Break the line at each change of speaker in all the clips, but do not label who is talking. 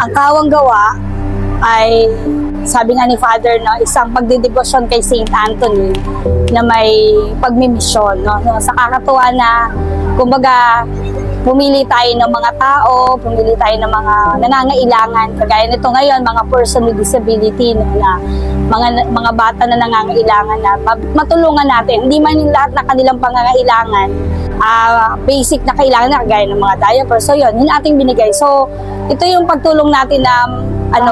Ang kawang gawa ay, sabi nga ni Father, no, isang pagdedebosyon kay Saint Anthony na may pagmimisyon. No? Sa kakatuwa na, kumbaga, pumili tayo ng mga tao, pumili tayo ng mga nangangailangan. Kagaya nito ngayon, mga person with disability, no, na mga bata na nangangailangan na matulungan natin. Hindi man yung lahat na kanilang pangangailangan, basic na kailangan na, kagaya ng mga diaper. So yun ating binigay. So ito yung pagtulong natin na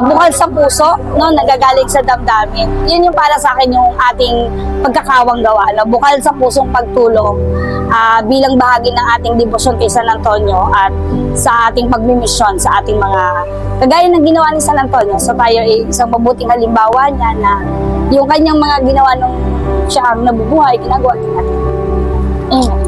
bukal sa puso, no, nagagaling sa damdamin. Yun yung para sa akin yung ating pagkakawang gawa, no, bukal sa pusong pagtulong bilang bahagi ng ating debosyon kay San Antonio at sa ating pagmimisyon sa ating mga kagaya ng ginawa ni San Antonio. So tayo ay isang mabuting halimbawa niya na yung kanyang mga ginawa nung siya ang nabubuhay, ginagawa din natin. Amen.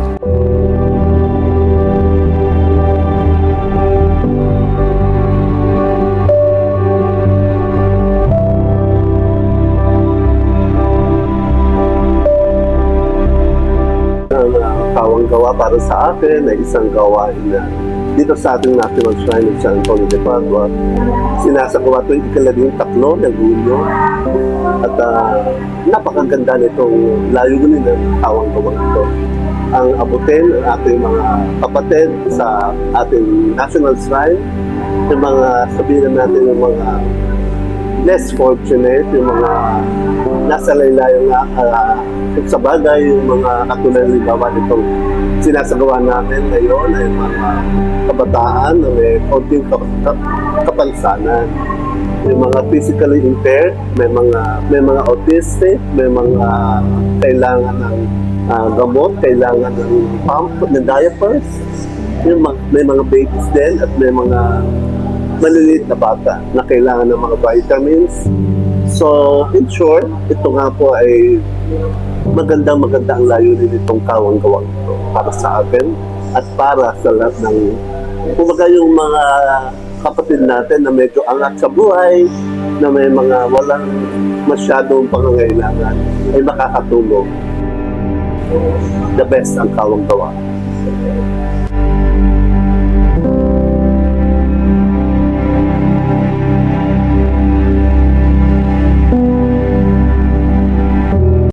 Kawang gawa para sa akin ay isang gawain na dito sa ating National Shrine of San Antonio de Padua sinasagawa ito ika-13 ng Hulyo at napakaganda nitong layunin ng kawang gawang ito. Ang abutin ang ating mga kapatid sa ating National Shrine, yung mga sabihin natin yung mga less fortunate, yung mga nasa laylayong sa bagay, yung mga katulad ng libawa nitong sinasagawa namin ngayon ay mga kabataan na may konting kapansanan. Yung mga physically impaired, may mga autistic, may mga kailangan ng gamot, kailangan ng pump, ng diapers. May mga babies din at may mga maliliit na bata na kailangan ng mga vitamins. So, in short, ito nga po ay maganda ang layunin nitong kawang gawang ito para sa akin at para sa lahat ng kumbaga yung mga kapatid natin na medyo angat sa buhay, na may mga walang masyadong pangangailangan ay makakatulong. The best ang kawang gawa.